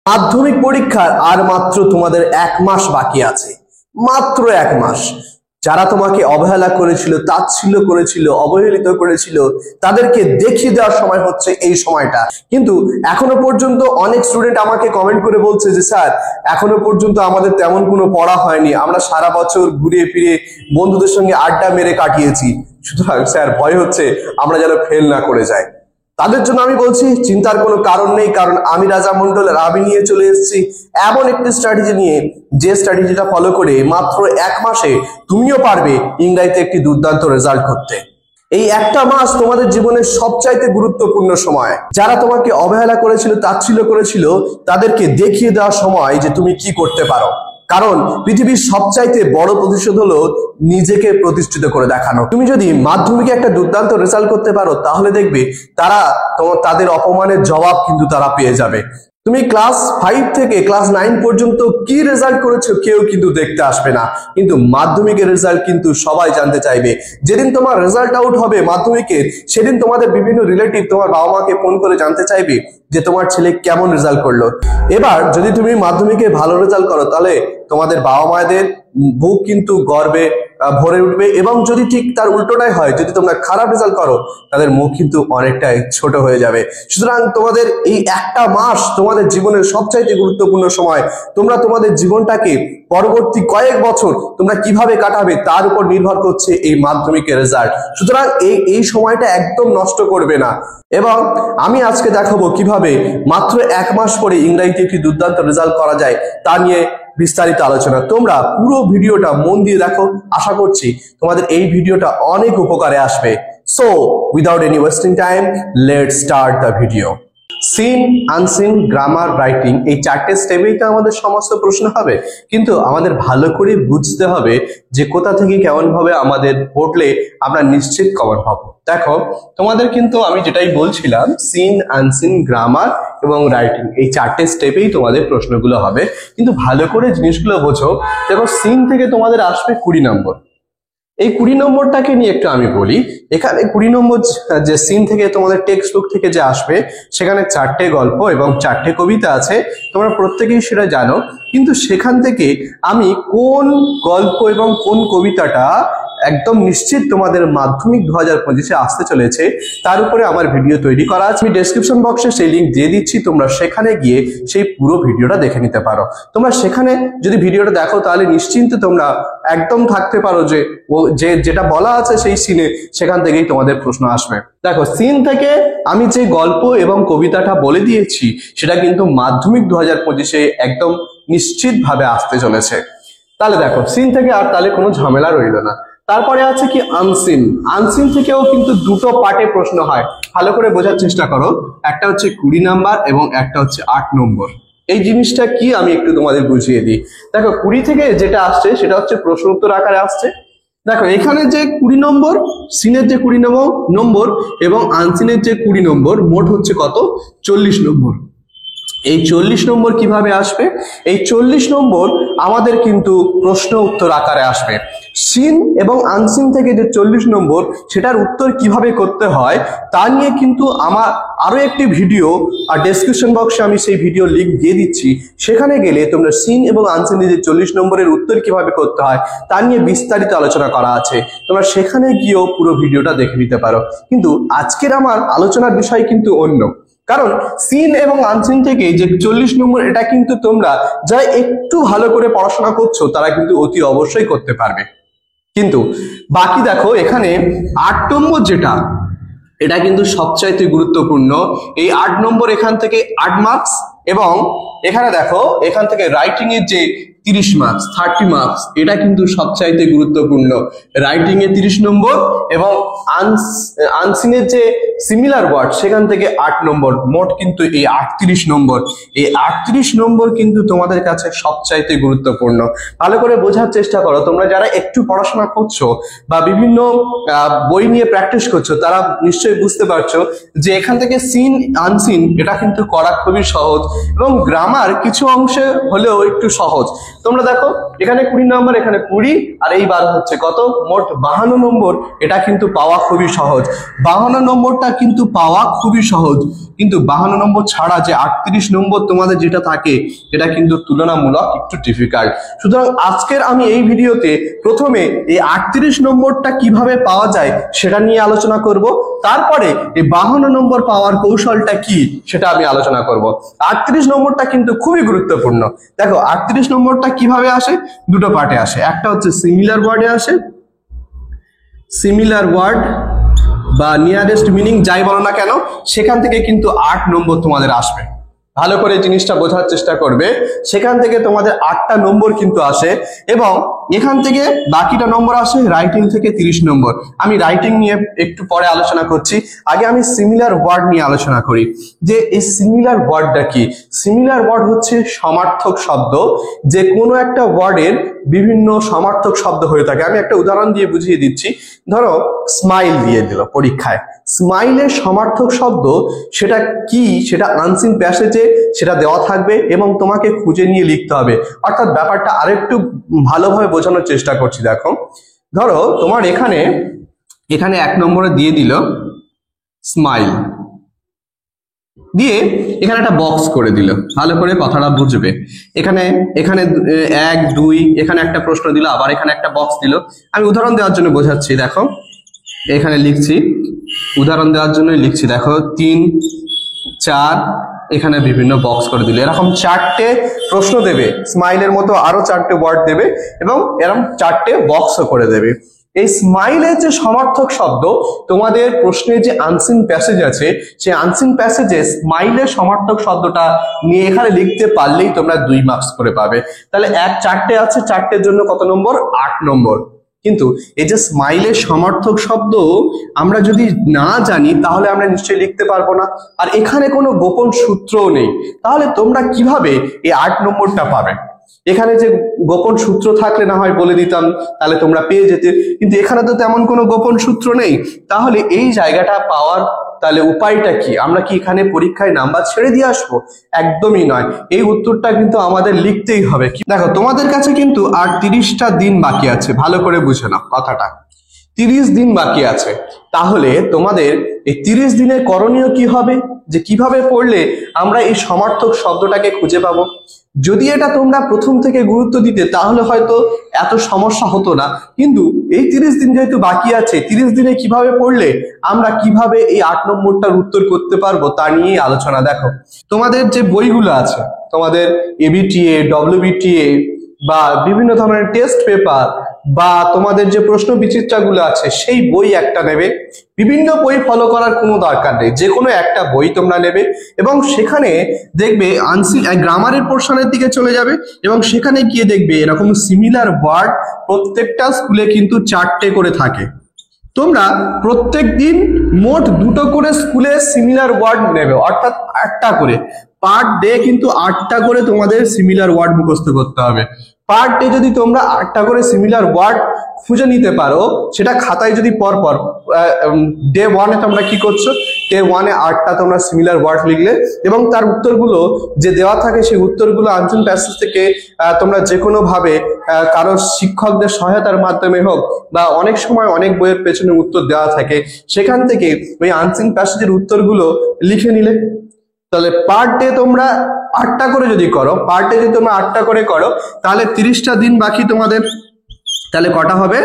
মাধ্যমিক পরীক্ষার আর মাত্র তোমাদের 1 মাস বাকি আছে, মাত্র 1 মাস। যারা তোমাকে অবহেলা করেছিল, তাচ্ছিল্য করেছিল, অবহেলিত করেছিল, তাদেরকে দেখিয়ে দেওয়ার সময় হচ্ছে এই সময়টা। কিন্তু এখনো পর্যন্ত অনেক স্টুডেন্ট আমাকে কমেন্ট করে বলছে যে স্যার এখনো পর্যন্ত আমাদের তেমন কোনো পড়া হয়নি, আমরা সারা বছর ঘুরে ফিরে বন্ধুদের সঙ্গে আড্ডা মেরে কাটিয়েছি, সুতরাং স্যার ভয় হচ্ছে আমরা যেন ফেল না করে যাই। তাদের জন্য আমি বলছি চিন্তার কোনো কারণ নেই, কারণ আমি রাজা মন্ডল আমি নিয়ে চলে এসেছি এমন একটি স্ট্র্যাটেজি নিয়ে, যে স্ট্র্যাটেজিটা ফলো করে মাত্র 1 মাসে তুমিও পারবে ইংরেজিতে একটি দুর্দান্ত রেজাল্ট করতে। এই একটা মাস তোমাদের জীবনের সবচাইতে গুরুত্বপূর্ণ সময়। যারা তোমাকে অবহেলা করেছিল, তাচ্ছিল্য করেছিল, তাদেরকে দেখিয়ে দেওয়ার সময় যে তুমি কি করতে পারো। কারণ পৃথিবীর সবচাইতে বড় প্রতিশোধ হলো নিজেকে প্রতিষ্ঠিত করে দেখানো। তুমি যদি মাধ্যমিকে একটা দুর্দান্ত রেজাল্ট করতে পারো, তাহলে দেখবে তাদের অপমানের জবাব কিন্তু তারা পেয়ে যাবে। তুমি ক্লাস 5 থেকে ক্লাস 9 পর্যন্ত কি রেজাল্ট করেছো কেউ কিন্তু দেখতে আসবে না, কিন্তু মাধ্যমিকের রেজাল্ট কিন্তু সবাই জানতে চাইবে। যেদিন তোমার রেজাল্ট আউট হবে মাধ্যমিকের, সেদিন তোমাদের বিভিন্ন রিলেটিভ তোমার বাবা মাকে ফোন করে জানতে চাইবে যে তোমার ছেলে কেমন রেজাল্ট করলো। এবার যদি তুমি মাধ্যমিকে ভালো রেজাল্ট করো, তাহলে তোমাদের বাবা মায়েদের বুক কিন্তু গর্বে ভরে উঠবে, এবং যদি ঠিক তার উল্টোটাই হয়, যদি তোমরা খারাপ রেজাল্ট করো, তাদের মুখ কিন্তু অনেকটাই ছোট হয়ে যাবে। সুতরাং তোমাদের এই একটা মাস তোমাদের জীবনের সবচাইতে গুরুত্বপূর্ণ সময়। তোমরা তোমাদের জীবনটাকে পরবর্তী কয়েক বছর তোমরা কিভাবে কাটাবে তার উপর নির্ভর করছে এই মাধ্যমিকের রেজাল্ট। সুতরাং এই সময়টা একদম নষ্ট করবে না। এবং আমি আজকে দেখাবো কিভাবে মাত্র 1 মাস পরে ইংরেজিতে একটি দুর্দান্ত রেজাল্ট করা যায়, তা নিয়ে বিস্তারিত আলোচনা। তোমরা পুরো ভিডিওটা মন দিয়ে দেখো, আশা করছি তোমাদের এই ভিডিওটা অনেক উপকারে আসবে। So without any wasting time, let's start the video. Seen, unseen, grammar, writing, এই 4টে স্টেপেই তো আমাদের সমস্ত প্রশ্ন হবে, কিন্তু আমাদের ভালো করে বুঝতে হবে যে কোথা থেকে কেমন ভাবে আমাদের পড়লে আমরা নিশ্চিত কমন পাবো। দেখো তোমাদের কিন্তু আমি যেটাই বলছিলাম, সিন, আনসিন, গ্রামার এবং রাইটিং, এই 4টে স্টেপেই তোমাদের প্রশ্নগুলো হবে, কিন্তু ভালো করে জিনিসগুলো বোঝো। দেখো সিন থেকে তোমাদের আসবে 20 নম্বর। এই 20 নম্বরটাকে নিয়ে একটু আমি বলি। এখানে 20 নম্বর যে সিন থেকে তোমাদের টেক্সট বুক থেকে যে আসবে, সেখানে 4টে গল্প এবং 4টে কবিতা আছে, তোমরা প্রত্যেকেই সেটা জানো। কিন্তু সেখান থেকে আমি কোন গল্প এবং কোন কবিতাটা একদম নিশ্চিত তোমাদের মাধ্যমিক 2025-এ আসতে চলেছে, তার উপরে আমার ভিডিও তৈরি করা আছে। আমি ডেসক্রিপশন বক্সে সেই লিঙ্ক দিয়ে দিচ্ছি, তোমরা সেখানে গিয়ে সেই পুরো ভিডিওটা দেখে নিতে পারো। তোমরা সেখানে যদি ভিডিওটা দেখো, তাহলে নিশ্চিন্তে তোমরা একদম থাকতে পারো যে যেটা বলা আছে সেই সিনে, সেখান থেকেই তোমাদের প্রশ্ন আসবে। দেখো সিন থেকে আমি যে গল্প এবং কবিতাটা বলে দিয়েছি, সেটা কিন্তু মাধ্যমিক 2025-এ একদম নিশ্চিত ভাবে আসতে চলেছে। তাহলে দেখো সিন থেকে আর তাহলে কোনো ঝামেলা রইল না। তারপরে আছে কি আনসিন। আনসিন থেকেও কিন্তু 2টো পার্টে প্রশ্ন হয়, ভালো করে বোঝার চেষ্টা করো। একটা হচ্ছে 20 নাম্বার এবং একটা হচ্ছে 8 নম্বর। এই জিনিসটা কি আমি একটু তোমাদের বুঝিয়ে দিই। দেখো 20 থেকে যেটা আসছে সেটা হচ্ছে প্রশ্ন উত্তর আকারে আসছে। দেখো এখানে যে 20 নম্বর, সিনের যে 20 নম্বর এবং আনসিনের যে 20 নম্বর, মোট হচ্ছে কত? 40 নম্বর। এই 40 নম্বর কিভাবে আসবে? এই 40 নম্বর আমাদের কিন্তু প্রশ্ন উত্তর আকারে আসবে। সিন এবং আনসিন থেকে যে 40 নম্বর, সেটার উত্তর কিভাবে করতে হয় তা নিয়ে কিন্তু আমার আরো একটি ভিডিও, আর ডেসক্রিপশন বক্সে আমি সেই ভিডিও লিংক দিয়ে দিচ্ছি। সেখানে গেলে তোমরা সিন এবং আনসিন যে 40 নম্বরের উত্তর কিভাবে করতে হয় তা নিয়ে বিস্তারিত আলোচনা করা আছে, তোমরা সেখানে গিয়েও পুরো ভিডিওটা দেখে নিতে পারো। কিন্তু আজকের আমার আলোচনার বিষয় কিন্তু অন্য, কারণ সিন এবং আনসিন থেকে যে 40 নম্বর, এটা কিন্তু তোমরা যারা একটু ভালো করে পড়াশোনা করছো তারা কিন্তু অতি অবশ্যই করতে পারবে। কিন্তু বাকি দেখো এখানে 8 নম্বর যেটা, এটা কিন্তু সবচাইতে গুরুত্বপূর্ণ। এই 8 নম্বর এখান থেকে 8 মার্কস, এবং এখানে দেখো এখান থেকে রাইটিং এর যে 30 মার্কস, 30 মার্কস, এটা কিন্তু সবচাইতে গুরুত্বপূর্ণ। রাইটিং এ 30 নম্বর এবং আনসিনের যে সিমিলার ওয়ার্ড, সেখান থেকে 8 নম্বর, মোট কিন্তু এই 38 নম্বর। এই 38 নম্বর কিন্তু তোমাদের কাছে সবচাইতে গুরুত্বপূর্ণ। ভালো করে বোঝার চেষ্টা করো। তোমরা যারা একটু পড়াশোনা করছো বা বিভিন্ন বই নিয়ে প্র্যাকটিস করছো, তারা নিশ্চয়ই বুঝতে পারছো যে এখান থেকে সিন, আনসিন এটা কিন্তু করা খুবই সহজ, এবং গ্রামার কিছু অংশে হলেও একটু সহজ। তোমরা দেখো এখানে 20 নম্বর, এখানে 20, আর এই 12 হচ্ছে কত, মোট 52 নম্বর। এটা কিন্তু পাওয়া খুবই সহজ, 52 নম্বরটা কিন্তু পাওয়া খুবই সহজ। কিন্তু 52 নম্বর ছাড়া যে 38 নম্বর তোমাদের যেটা থাকে এটা কিন্তু তুলনামূলক একটু ডিফিকাল্ট। সুতরাং আজকের আমি এই ভিডিওতে প্রথমে এই 38 নম্বরটা কিভাবে পাওয়া যায় সেটা নিয়ে আলোচনা করব, তারপরে এই 52 নম্বর পাওয়ার কৌশলটা কি সেটা আমি আলোচনা করব। 38 নম্বরটা কিন্তু খুবই গুরুত্বপূর্ণ। দেখো 38 নম্বরটা কিভাবে আসে, দুটো পার্টে আসে। একটা হচ্ছে সিমিলার ওয়ার্ডে আসে, সিমিলার ওয়ার্ড বা নিয়ারেস্ট মিনিং যাই বলো না কেন, সেখান থেকে কিন্তু 8 নম্বর তোমাদের আসবে। ভালো করে জিনিসটা বোঝার চেষ্টা করবে, সেখান থেকে তোমাদের 8টা নম্বর কিন্তু আসে, এবং এখান থেকে বাকিটা নম্বর আসে রাইটিং থেকে 30 নম্বর। আমি রাইটিং নিয়ে একটু পরে আলোচনা করছি, আগে আমি সিমিলার ওয়ার্ড নিয়ে আলোচনা করি যে এই সিমিলার ওয়ার্ডটা কি। সিমিলার ওয়ার্ড হচ্ছে সমার্থক শব্দ, যে কোনো একটা ওয়ার্ডের বিভিন্ন সমার্থক শব্দ হয়ে থাকে। আমি একটা উদাহরণ দিয়ে বুঝিয়ে দিচ্ছি। ধরো স্মাইল দিয়ে দিল পরীক্ষায়, স্মাইলের সমার্থক শব্দ সেটা কি, সেটা আনসিন প্যাসেজে সেটা দেওয়া থাকবে এবং তোমাকে খুঁজে নিয়ে লিখতে হবে। অর্থাৎ ব্যাপারটা আরেকটু ভালোভাবে বোঝানোর চেষ্টা করছি। দেখো ধরো তোমার এখানে 1 নম্বরে দিয়ে দিল স্মাইল, দিয়ে এখানে একটা বক্স করে দিল, ভালো করে কথাটা বুঝবে। এখানে 1 2, এখানে একটা প্রশ্ন দিল, আবার এখানে একটা বক্স দিল। আমি উদাহরণ দেওয়ার জন্য বোঝাচ্ছি। দেখো এখানে লিখছি, উদাহরণ দেওয়ার জন্যই লিখছি। দেখো 3 4, এখানে বিভিন্ন বক্স করে দিলে, এরকম 4টে প্রশ্ন দেবে, স্মাইলের মতো আরো 4টে ওয়ার্ড দেবে এবং এরকম 4টে বক্সও করে দেবে। এই স্মাইলের যে সমার্থক শব্দ, তোমাদের প্রশ্নে যে আনসিন প্যাসেজ আছে, সেই আনসিন প্যাসেজে স্মাইলের সমার্থক শব্দটা নিয়ে এখানে লিখতে পারলেই তোমরা 2 মার্কস করে পাবে। তাহলে 4টে আছে, 4টের জন্য কত নম্বর, 8 নম্বর। কিন্তু এই যে স্মাইলের সমার্থক শব্দ আমরা যদি না জানি তাহলে আমরা নিশ্চয়ই লিখতে পারবো না, আর এখানে কোনো গোপন সূত্রও নেই। তাহলে তোমরা কিভাবে এই 8 নম্বরটা পাবে? এখানে যে গোপন সূত্র থাকলে না হয় বলে দিতাম, তাহলে তোমরা পেয়ে যেতে, কিন্তু এখানে তো তেমন কোনো গোপন সূত্র নেই। তাহলে এই জায়গাটা পাওয়ার তাহলে উপায়টা কি? আমরা কি এখানে পরীক্ষায় নাম্বার ছেড়ে দিয়ে আসবো? একদমই নয়, এই উত্তরটা কিন্তু আমাদের লিখতেই হবে। দেখো তোমাদের কাছে কিন্তু আর 30টা দিন বাকি আছে, ভালো করে বুঝে নাও কথাটা। 30 দিন বাকি আছে, তাহলে তোমাদের এই 30 দিনে করণীয় কি হবে, যে কিভাবে পড়লে আমরা এই সমার্থক শব্দটাকে খুঁজে পাবো। যদি এটা তোমরা প্রথম থেকে গুরুত্ব দিতে তাহলে হয়তো এত সমস্যা হতো না, কিন্তু এই 30 দিন যেহেতু বাকি আছে, 30 দিনে কিভাবে পড়লে আমরা কিভাবে এই 8 নম্বরটার উত্তর করতে পারবো তা নিয়েই আলোচনা। দেখো তোমাদের যে বইগুলো আছে, তোমাদের এবিটিএ, ডব্লিউবিটিএ বা বিভিন্ন ধরনের টেস্ট পেপার বা তোমাদের যে প্রশ্ন বিচিত্রাগুলো আছে, সেই বই একটা নেবে। বিভিন্ন বই ফলো করার কোনো দরকার নেই, যে কোনো একটা বই তোমরা নেবে এবং সেখানে দেখবে আনসিন গ্রামারের পোর্শনের দিকে চলে যাবে এবং সেখানে গিয়ে দেখবে এরকম সিমিলার ওয়ার্ড প্রত্যেকটা স্কুলে কিন্তু 4টে করে থাকে। তোমরা প্রত্যেক দিন মোট 2টো করে স্কুলে সিমিলার ওয়ার্ড নেবে, অর্থাৎ 8টা করে পার ডে, কিন্তু 8টা করে তোমাদের সিমিলার ওয়ার্ড মুখস্থ করতে হবে। পার ডে যদি তোমরা 8টা করে সিমিলার ওয়ার্ড খুঁজে নিতে পারো, সেটা খাতায় যদি পরপর ডে 1-এ তোমরা কি করছো, ডে 1-এ 8টা তোমরা সিমিলার ওয়ার্ড লিখলে এবং তার উত্তরগুলো যে দেওয়া থাকে সেই উত্তরগুলো আনসিন প্যাসেজ থেকে তোমরা যে কোনো ভাবে কারো শিক্ষকদের সহায়তার মাধ্যমে হোক বা অনেক সময় অনেক বইয়ের পেছনে উত্তর দেওয়া থাকে, সেখান থেকে ওই আনসিন প্যাসেজের উত্তরগুলো লিখে নিলে। তাহলে পার ডে তোমরা 8টা করে যদি করো, পার ডে যদি তোমরা 8টা করে করো, তাহলে 30টা দিন বাকি তোমাদের। তাহলে কটা হবে,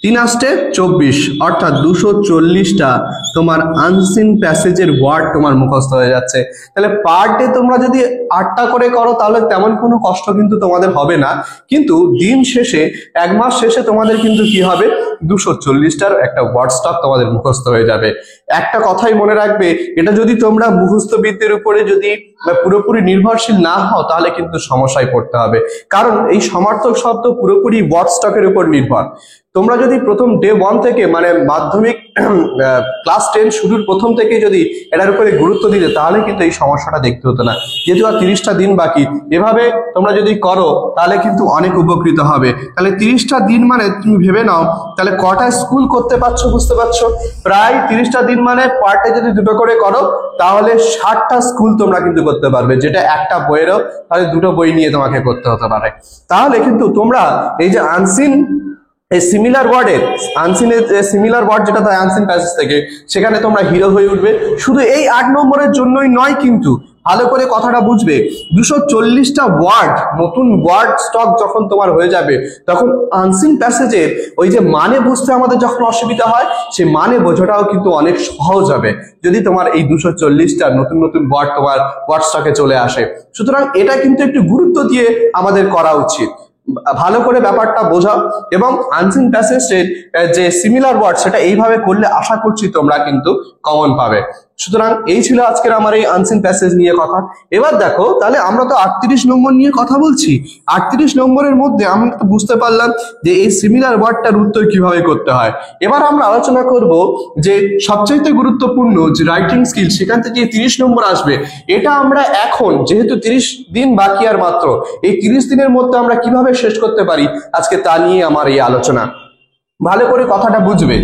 3 আসতে 24, অর্থাৎ 240টা তোমার আনসিন প্যাসেজের ওয়ার্ড তোমার মুখস্থ হয়ে যাচ্ছে। তাহলে পার ডে তোমরা যদি 8টা করে করো তাহলে তেমন কোনো কষ্ট কিন্তু তোমাদের হবে না, কিন্তু দিন শেষে 1 মাস শেষে তোমাদের কিন্তু কি হবে, 240টার একটা ওয়ার্ড স্টক তোমাদের মুখস্থ হয়ে যাবে। একটা কথাই মনে রাখবে, এটা যদি তোমরা মুখস্থ বিদ্যের উপরে যদি পুরোপুরি নির্ভরশীল না হও তাহলে কিন্তু সমস্যায় পড়তে হবে, কারণ এই সমার্থক শব্দ পুরোপুরি ওয়ার্ড স্টকের উপর নির্ভর। তোমরা যদি প্রথম ডে 1 থেকে মানে মাধ্যমিক ক্লাস 10 শুরুর প্রথম থেকে যদি এটার উপরে গুরুত্ব দিতে, তাহলে কিন্তু এই সমস্যাটা দেখতে হতো না। যেহেতু আর 30টা দিন বাকি, এভাবে তোমরা যদি করো তাহলে কিন্তু অনেক উপকৃত হবে। তাহলে 30টা দিন মানে তুমি ভেবে নাও তাহলে কটা স্কুল করতে পারছো, বুঝতে পারছো? প্রায় 30টা দিন মানে পার ডে যদি দুটো করে করো তাহলে 60টা স্কুল তোমরা কিন্তু করতে পারবে, যেটা একটা বইয়েরও তাহলে দুটো বই নিয়ে তোমাকে করতে হতে পারে। তাহলে কিন্তু তোমরা এই যে আনসিন এই সিমিলার ওয়ার্ডের সিমিলার ওয়ার্ড যেটা তাই আনসিন প্যাসেজ থেকে, সেখানে তোমরা হিরো হয়ে উঠবে। শুধু এই 8 নম্বরের জন্যই নয়, কিন্তু ভালো করে কথাটা বুঝবে, 240টা ওয়ার্ড, নতুন ওয়ার্ড স্টক যখন তোমার হয়ে যাবে, তখন আনসিন প্যাসেজের ওই যে মানে বুঝতে আমাদের যখন অসুবিধা হয়, সেই মানে বোঝাটাও কিন্তু অনেক সহজ হবে যদি তোমার এই 240টা নতুন নতুন ওয়ার্ড তোমার ওয়ার্ড স্টকে চলে আসে। সুতরাং এটা কিন্তু একটু গুরুত্ব দিয়ে আমাদের করা উচিত। ভালো করে ব্যাপারটা বোঝাও এবং আনসিন প্যাসেজের যে সিমিলার ওয়ার্ড সেটা এইভাবে করলে আশা করছি তোমরা কিন্তু কমন পাবে। সুতরাং এই ছিল আজকের আমার এই আনসিন প্যাসেজ নিয়ে কথা। এবার দেখো, তাহলে আমরা তো 38 নম্বর নিয়ে কথা বলছি। 38 নম্বরের মধ্যে আমরা তো বুঝতে পারলাম যে এই সিমিলার ওয়ার্ডটার উত্তর কিভাবে করতে হয়। এবার আমরা আলোচনা করব যে সবচাইতে গুরুত্বপূর্ণ যে রাইটিং স্কিল, সেখান থেকে 30 নম্বর আসবে। এটা আমরা এখন যেহেতু 30 দিন বাকি আর মাত্র, এই 30 দিনের মধ্যে আমরা কিভাবে শেষ করতে পারি আজকে তা নিয়ে আমার এই আলোচনা। ভালো করে কথাটা বুঝবে।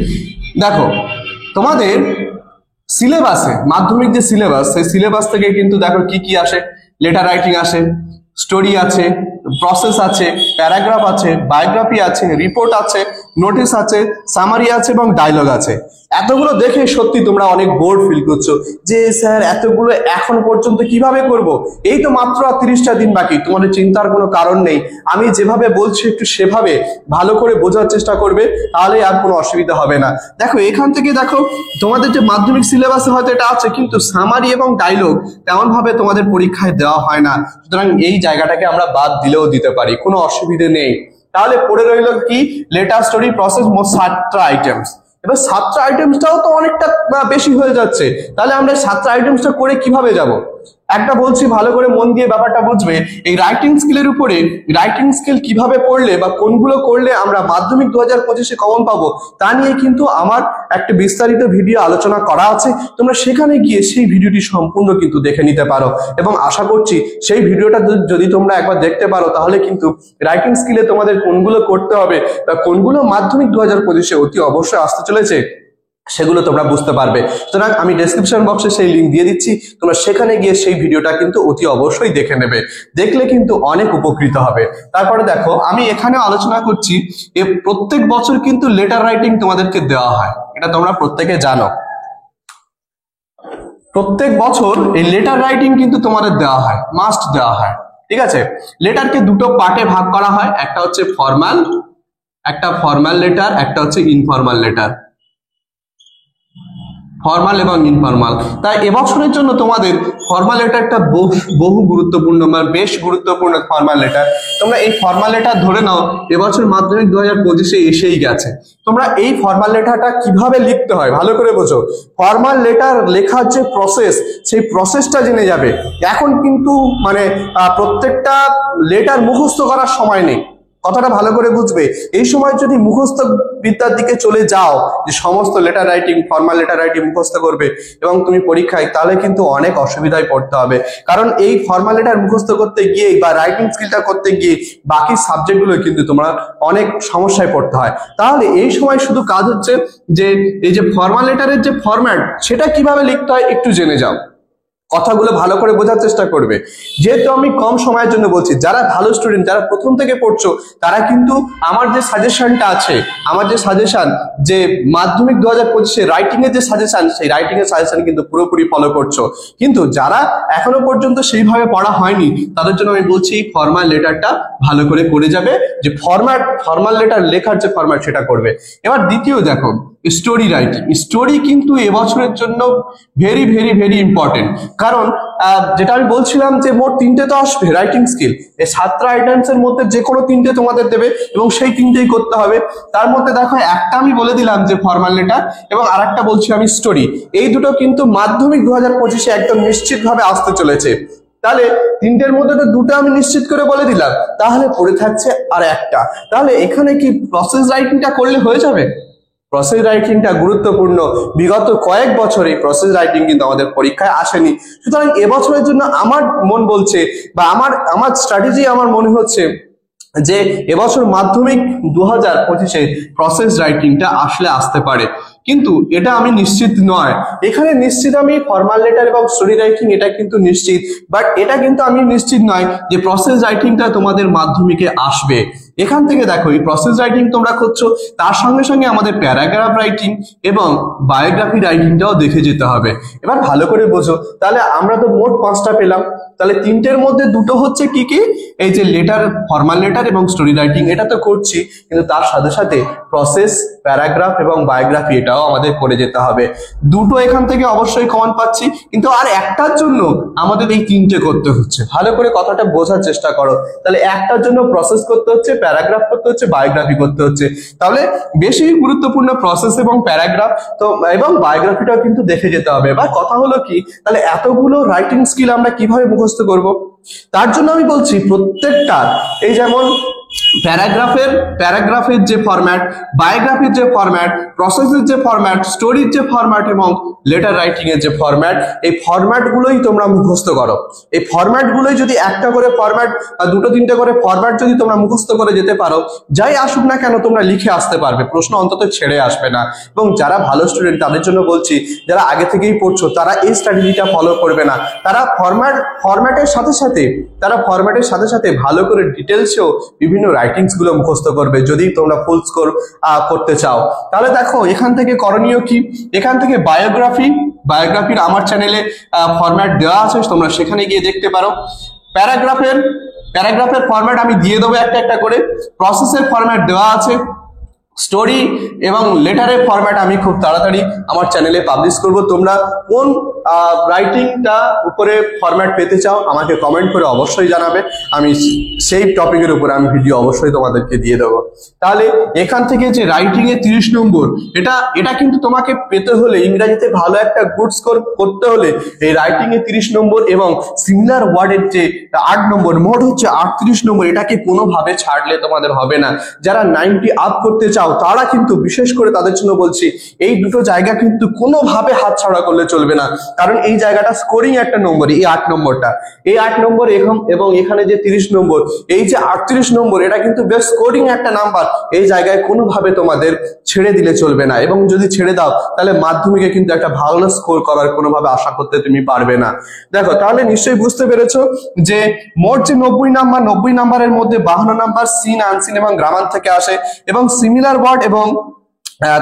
দেখো, তোমাদের সিলেবাসে, মাধ্যমিক যে সিলেবাস, সেই সিলেবাস থেকে কিন্তু দেখো কি কি আসে। লেটার রাইটিং আসে, স্টোরি আছে, প্রসেস আছে, প্যারাগ্রাফ আছে, বায়োগ্রাফি আছে, রিপোর্ট আছে, নোটিশ আছে, সামারি আছে এবং ডায়লগ আছে। এতগুলো দেখে সত্যি তোমরা অনেক বোর্ড ফিল করছো যে স্যার এতগুলো এখন পর্যন্ত কিভাবে করব। এই তো মাত্র 30টা দিন বাকি, তোমাদের চিন্তার কোনো কারণ নেই। আমি যেভাবে বলছি একটু সেভাবে ভালো করে বোঝার চেষ্টা করবে, তাহলে আর কোনো অসুবিধা হবে না। দেখো, এখান থেকে দেখো তোমাদের যে মাধ্যমিক সিলেবাসে হয়তো এটা আছে, কিন্তু সামারি এবং ডায়লগ তেমন ভাবে তোমাদের পরীক্ষায় দেওয়া হয় না। সুতরাং এই জায়গাটাকে আমরা বাদ দিলেও দিতে পারি, কোনো অসুবিধে নেই। তাহলে পড়ে রইল কি, লেটার, স্টোরি, প্রসেস, মোট 7টা আইটেমস। এবার 7টা আইটেমসটাও তো অনেকটা বেশি হয়ে যাচ্ছে। তাহলে আমরা 7টা আইটেমসটা করে কিভাবে যাব? একটা বলছি, ভালো করে মন দিয়ে ব্যাপারটা বুঝবে। এই রাইটিং স্কিলের উপরে, রাইটিং স্কিল কিভাবে পড়লে বা কোনগুলো করলে আমরা মাধ্যমিক 2025-এ কমন পাবো, তা নিয়ে কিন্তু আমার একটা বিস্তারিত ভিডিও আলোচনা করা আছে। তোমরা সেখানে গিয়ে সেই ভিডিওটি সম্পূর্ণ কিন্তু দেখে নিতে পারো এবং আশা করছি সেই ভিডিওটা যদি তোমরা একবার দেখতে পারো, তাহলে কিন্তু রাইটিং স্কিলে তোমাদের কোনগুলো করতে হবে বা কোনগুলো মাধ্যমিক 2025-এ অতি অবশ্যই আসতে চলেছে, সেগুলো তোমরা বুঝতে পারবে। সুতরাং আমি ডেসক্রিপশন বক্সে সেই লিঙ্ক দিয়ে দিচ্ছি, তোমরা সেখানে গিয়ে সেই ভিডিওটা কিন্তু অতি অবশ্যই দেখে নেবে, দেখলে কিন্তু অনেক উপকৃত হবে। তারপরে দেখো, আমি এখানে আলোচনা করছি প্রত্যেক বছর কিন্তু লেটার রাইটিং তোমাদেরকে দেওয়া হয়, এটা তোমরা প্রত্যেকে জানো। প্রত্যেক বছর এই লেটার রাইটিং কিন্তু তোমাদের দেওয়া হয়, মাস্ট দেওয়া হয়। ঠিক আছে, লেটারকে দুটো পার্টে ভাগ করা হয়, একটা হচ্ছে ফর্মাল, একটা ফর্মাল লেটার, একটা হচ্ছে ইনফর্মাল লেটার। ফর্মাল এবং ইনফর্মাল। তাই এবছরের জন্য তোমাদের ফর্মাল লেটারটা বহু গুরুত্বপূর্ণ, মানে বেশ গুরুত্বপূর্ণ ফর্মাল লেটার। তোমরা এই ফর্মাল লেটার ধরে নাও এবছর মাধ্যমিক 2025-এ এসেই গেছে। তোমরা এই ফর্মাল লেটারটা কিভাবে লিখতে হয় ভালো করে বোঝো। ফর্মাল লেটার লেখার যে প্রসেস, সেই প্রসেসটা জেনে যাবে। এখন কিন্তু মানে প্রত্যেকটা লেটার মুখস্থ করার সময় নেই, কথাটা ভালো করে বুঝবে। এই সময় যদি মুখস্থ বিদ্যার দিকে চলে যাও, যে সমস্ত letter writing, formal letter writing মুখস্থ করবে এবং তুমি পরীক্ষায়, তাহলে কিন্তু অনেক অসুবিধায় পড়তে হবে। কারণ এই ফর্মাল লেটার মুখস্থ করতে গিয়ে বা রাইটিং স্কিলটা করতে গিয়ে বাকি সাবজেক্টগুলো কিন্তু তোমরা অনেক সমস্যায় পড়তে হয়। তাহলে এই সময় শুধু কাজ হচ্ছে যে এই যে ফর্মাল লেটারের যে ফরম্যাট, সেটা কিভাবে লিখতে হয় একটু জেনে যাও। কথাগুলো ভালো করে বোঝার চেষ্টা করবে। যেহেতু আমি কম সময়ের জন্য বলছি, যারা ভালো স্টুডেন্ট, যারা প্রথম থেকে পড়ছো, তারা কিন্তু আমার যে সাজেশনটা আছে, আমার যে সাজেশন, যে মাধ্যমিক 2025-এ রাইটিং এর যে সাজেশন, সেই রাইটিং এর সাজেশন কিন্তু পুরোপুরি ফলো করছো। কিন্তু যারা এখনো পর্যন্ত সেইভাবে পড়া হয়নি, তাদের জন্য আমি বলছি ফর্মাল লেটারটা ভালো করে করে যাবে, যে ফর্মাল লেটার লেখার যে ফরম্যাট সেটা করবে। এবার দ্বিতীয় দেখো, স্টোরি রাইটিং। স্টোরি কিন্তু এবছরের জন্য ভেরি ভেরি ভেরি ইম্পর্টেন্ট। কারণ যেটা আমি বলছিলাম যে মোট 3টে তো আসবে রাইটিং স্কিল, এই 7টা আইটেমস এর মধ্যে যে কোনো 3টে তোমাদের দেবে এবং সেই 3টেই করতে হবে। তার মধ্যে দেখো, একটা আমি বলে দিলাম যে ফর্মাল লেটার, এবং আরেকটা বলছি আমি স্টোরি। এই দুটো কিন্তু মাধ্যমিক 2025-এ একদম নিশ্চিতভাবে আসতে চলেছে। তাহলে তিনটের মধ্যে তো দুটো আমি নিশ্চিত করে বলে দিলাম, তাহলে পড়ে থাকছে আর একটা। তাহলে এখানে কি প্রসেস রাইটিংটা করলে হয়ে যাবে? প্রসেস রাইটিংটা গুরুত্বপূর্ণ। বিগত কয়েক বছরে প্রসেস রাইটিং কিন্তু আমাদের পরীক্ষায় আসেনি। সুতরাং এবছরের জন্য আমার মন বলছে বা আমার স্ট্র্যাটেজি আমার মনে হচ্ছে যে এবছর মাধ্যমিক 2025-এ প্রসেস রাইটিংটা আসতে পারে, কিন্তু এটা আমি নিশ্চিত নয়। এখানে নিশ্চিত আমি ফর্মাল লেটার এবং স্টোরি রাইটিং এটা কিন্তু নিশ্চিত, বাট এটা কিন্তু আমি নিশ্চিত নয় যে প্রসেস রাইটিংটা তোমাদের মাধ্যমিকে আসবে। এখান থেকে দেখো এই প্রসেস রাইটিং তোমরা করছো, তার সঙ্গে সঙ্গে আমাদের প্যারাগ্রাফ রাইটিং এবং বায়োগ্রাফি রাইটিংটাও দেখে যেতে হবে। এবার ভালো করে বোঝো, তাহলে আমরা তো মোট 5টা পেলাম, তাহলে তিনটের মধ্যে দুটো হচ্ছে কি কি, এই যে লেটার, ফর্মাল লেটার এবং স্টোরি রাইটিং এটা তো করছি, কিন্তু তার সাথে সাথে প্রসেস, প্যারাগ্রাফ এবং বায়োগ্রাফি এটাও আমাদের করে যেতে হবে। দুটো এখান থেকে অবশ্যই কমন পাচ্ছি, কিন্তু আর একটার জন্য আমাদের এই তিনটে করতে হচ্ছে। ভালো করে কথাটা বোঝার চেষ্টা করো। তাহলে একটার জন্য প্রসেস করতে হচ্ছে, প্যারাগ্রাফ করতে হচ্ছে, বায়োগ্রাফি করতে হচ্ছে। তাহলে বেশি গুরুত্বপূর্ণ প্রসেস এবং প্যারাগ্রাফ তো এবং বায়োগ্রাফিটাও কিন্তু দেখে যেতে হবে। এবার কথা হলো কি, তাহলে এতগুলো রাইটিং স্কিল আমরা কিভাবে মুখস্থ করব? তার জন্য আমি বলছি প্রত্যেকটা, এই যেমন প্যারাগ্রাফের যে ফরম্যাট, বায়োগ্রাফির যে ফরম্যাট, প্রসেসের যে ফরম্যাট, স্টোরির যে ফরম্যাট এবং লেটার রাইটিং এর যে ফরম্যাট, এই ফরম্যাট গুলোই তোমরা মুখস্থ করো। এই ফরম্যাট গুলোই যদি একটা করে ফরম্যাট বা দুটো তিনটে করে ফরম্যাট যদি তোমরা মুখস্থ করে যেতে পারো, যাই আসুক না কেন তোমরা লিখে আসতে পারবে, প্রশ্ন অন্তত ছেড়ে আসবে না। এবং যারা ভালো স্টুডেন্ট তাদের জন্য বলছি, যারা আগে থেকেই পড়ছো তারা এই স্ট্র্যাটেজিটা ফলো করবে না, তারা ফরম্যাটের সাথে সাথে ভালো করে ডিটেলসেও বিভিন্ন রাইটিংস গুলো মুখস্থ করবে যদি তোমরা ফুল স্কোর করতে চাও। তাহলে দেখো এখান থেকে করণীয় কি, এখান থেকে বায়োগ্রাফির আমার চ্যানেলে ফরম্যাট দেওয়া আছে, তোমরা সেখানে গিয়ে দেখতে পারো। প্যারাগ্রাফের ফরম্যাট আমি দিয়ে দেবো একটা একটা করে। প্রসেসের ফরম্যাট দেওয়া আছে। স্টোরি এবং লেটারের ফরম্যাট আমি খুব তাড়াতাড়ি আমার চ্যানেলে পাবলিশ করব। তোমরা কোন রাইটিংটা উপরে ফরম্যাট পেতে চাও আমাকে কমেন্ট করে অবশ্যই জানাবে, আমি সেই টপিকের উপরে আমি ভিডিও অবশ্যই তোমাদেরকে দিয়ে দেবো। তাহলে এখান থেকে যে রাইটিং এ 30 নম্বর, এটা কিন্তু তোমাকে পেতে হলে, ইংরেজিতে ভালো একটা গুড স্কোর করতে হলে এই রাইটিং এ 30 নম্বর এবং সিমিলার ওয়ার্ডের যে 8 নম্বর, মোট হচ্ছে 38 নম্বর, এটাকে কোনোভাবে ছাড়লে তোমাদের হবে না। যারা 90 আপ করতে চাও তারা কিন্তু, বিশেষ করে তাদের জন্য বলছি, এই দুটো জায়গা কিন্তু কোনোভাবে হাতছাড়া করলে চলবে না, কারণ এই জায়গাটা স্কোরিং একটা নম্বর, এই 8 নম্বরটা, এই 8 নম্বর এবং এখানে যে 30 নম্বর, এই যে 38 নম্বর, এটা কিন্তু বেশ স্কোরিং একটা নাম্বার। এই জায়গায় কোনোভাবে তোমাদের ছেড়ে দিলে চলবে না, এবং যদি ছেড়ে দাও তাহলে মাধ্যমিকে কিন্তু একটা ভালো স্কোর করার কোনোভাবে আশা করতে তুমি পারবে না। দেখো তাহলে নিশ্চয়ই বুঝতে পেরেছো যে মোট যে 90 নাম্বারের মধ্যে 52 নাম্বার সিন, আনসিন এবং গ্রামার থেকে আসে, এবং সিমিলার ওয়ার্ড এবং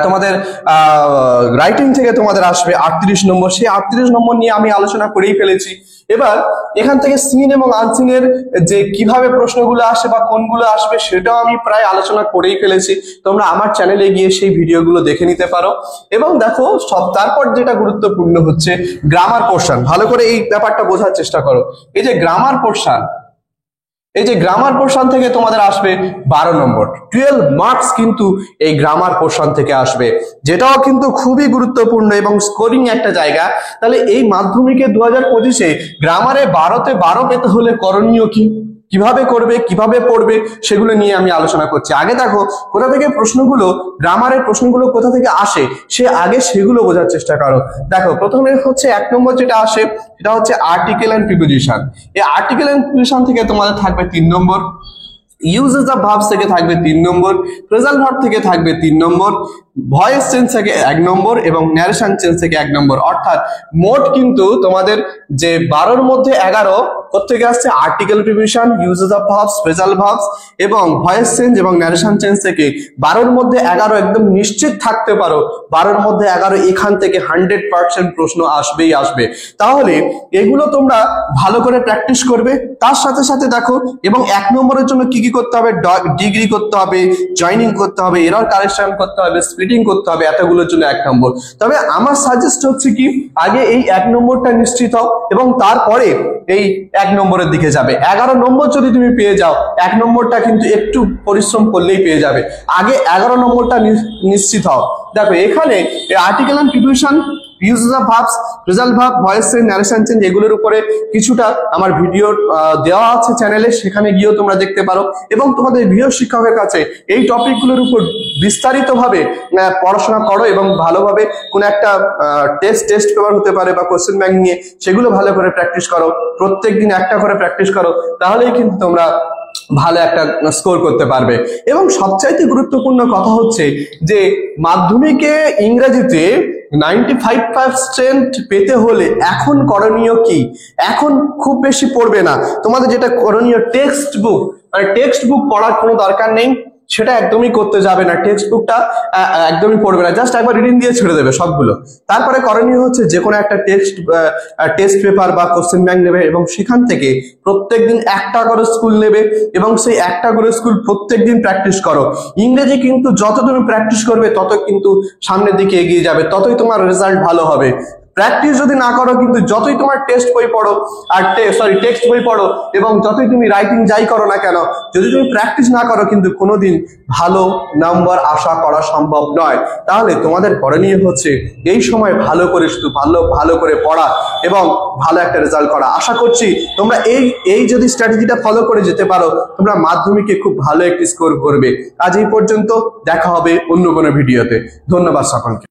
তোমাদের রাইটিং থেকে তোমাদের আসবে 38 নম্বর। সেই 38 নম্বর নিয়ে আমি আলোচনা করেই ফেলেছি। এবার এখান থেকে সিন এবং আনসিনের যে কিভাবে প্রশ্নগুলো আসে বা কোনগুলো আসবে সেটাও আমি প্রায় আলোচনা করেই ফেলেছি। তোমরা আমার চ্যানেলে গিয়ে সেই ভিডিওগুলো দেখে নিতে পারো। এবং দেখো তারপর যেটা গুরুত্বপূর্ণ হচ্ছে গ্রামার পোর্শন। ভালো করে এই ব্যাপারটা বোঝার চেষ্টা করো। এই যে গ্রামার পোর্শন থেকে তোমাদের আসবে 12 নম্বর, 12 মার্কস কিন্তু এই গ্রামার পোর্শন থেকে আসবে, যেটাও কিন্তু খুবই গুরুত্বপূর্ণ এবং স্কোরিং একটা জায়গা। তাহলে এই মাধ্যমিকে 2025-এ গ্রামারে 12তে 12 পেতে হলে করণীয় কি, কিভাবে করবে, কিভাবে পড়বে, সেগুলো নিয়ে আমি আলোচনা করছি। আগে দেখো কোথা থেকে প্রশ্নগুলো, গ্রামারের প্রশ্নগুলো কোথা থেকে আসে, আগে সেগুলো বোঝার চেষ্টা করো। দেখো প্রথমে হচ্ছে 1 নম্বর যেটা আসে সেটা হচ্ছে আর্টিকেল এন্ড প্রিপোজিশন। এই আর্টিকেল এন্ড প্রিপোজিশন থেকে তোমাদের থাকবে 3 নম্বর, ইউজেস অফ ভার্বস থেকে থাকবে 3 নম্বর, ফ্রেজাল ভার্ব থেকে থাকবে 3 নম্বর, ভয়েস চেঞ্জ থেকে 1 নম্বর এবং ন্যারেশন চেঞ্জ থেকে 1 নম্বর। অর্থাৎ মোট কিন্তু তোমাদের যে 12-র মধ্যে 11 প্রত্যেকে আসছে article preposition, uses of verbs, phrasal verbs এবং ভয়েস চেঞ্জ এবং ন্যারেশন চেঞ্জ থেকে 12-র মধ্যে 11 একদম নিশ্চিত থাকতে পারো। 12-র মধ্যে 11 এখান থেকে 100% প্রশ্ন আসবেই আসবে। তাহলে এগুলো তোমরা ভালো করে প্র্যাকটিস করবে। তার সাথে সাথে দেখো, এবং 1 নম্বরের জন্য কি কি করতে হবে, ডিগ্রি করতে হবে, জয়নিং করতে হবে, এরর কারেকশন করতে হবে, স্প্লিটিং করতে হবে, এতগুলোর জন্য 1 নম্বর। তবে আমার সাজেস্ট হচ্ছে কি, আগে এই 1 নম্বরটা নিশ্চিত হও এবং তারপরে এই 1 নম্বরের দিকে যাবে। 11 নম্বর যদি তুমি পেয়ে যাও, 1 নম্বরটা কিন্তু একটু পরিশ্রম করলেই পেয়ে যাবে। আগে 11 নম্বরটা নিশ্চিত হও। দেখো এখানে article and preposition, uses of verbs, result verb, voice change, narration change, এগুলোর উপরে কিছুটা আমার ভিডিও দেওয়া আছে চ্যানেলে, সেখানে গিয়েও তোমরা দেখতে পারো। এবং তোমাদের গৃহ শিক্ষকের কাছে এই টপিকগুলোর উপর বিস্তারিতভাবে পড়াশোনা করো এবং ভালোভাবে কোনো একটা টেস্ট পেপার হতে পারে বা কোশ্চেন ব্যাংক নিয়ে সেগুলো ভালো করে প্র্যাকটিস করো, প্রত্যেকদিন একটা করে প্র্যাকটিস করো, তাহলেই কিন্তু তোমরা ভালো একটা স্কোর করতে পারবে। এবং সবচাইতে গুরুত্বপূর্ণ কথা হচ্ছে যে মাধ্যমিকে ইংরেজিতে 95% পেতে হলে এখন করণীয় কি? এখন খুব বেশি পড়বে না, তোমাদের যেটা করণীয় টেক্সট বুক, মানে টেক্সট বুক পড়ার কোনো দরকার নেই, সেটা একদমই করতে যাবে না, টেক্সট বুকটা একদমই পড়বে না, জাস্ট একবার রিডিং দিয়ে ছেড়ে দেবে সবগুলো। তারপরে করণীয় হচ্ছে যে কোনো একটা টেস্ট পেপার বা কোশ্চেন ব্যাংক নেবে এবং সেখান থেকে প্রত্যেকদিন একটা করে স্কুল নেবে এবং সেই একটা করে স্কুল প্রত্যেকদিন প্র্যাকটিস করো। ইংরেজি কিন্তু যত তুমি প্র্যাকটিস করবে তত কিন্তু সামনের দিকে এগিয়ে যাবে, ততই তোমার রেজাল্ট ভালো হবে। প্র্যাকটিস যদি না করো কিন্তু যতই তোমার টেক্সট বই পড়ো এবং যতই তুমি রাইটিং যাই করো না কেন, যদি তুমি প্র্যাকটিস না করো কিন্তু কোনোদিন ভালো নাম্বার আশা করা সম্ভব নয়। তাহলে তোমাদের করণীয় হচ্ছে এই সময় ভালো করে শুধু ভালো করে পড়া এবং ভালো একটা রেজাল্ট করা। আশা করছি তোমরা এই যদি স্ট্র্যাটেজিটা ফলো করে যেতে পারো, তোমরা মাধ্যমিকে খুব ভালো একটি স্কোর করবে। আজ এই পর্যন্ত, দেখা হবে অন্য কোনো ভিডিওতে। ধন্যবাদ সকলকে।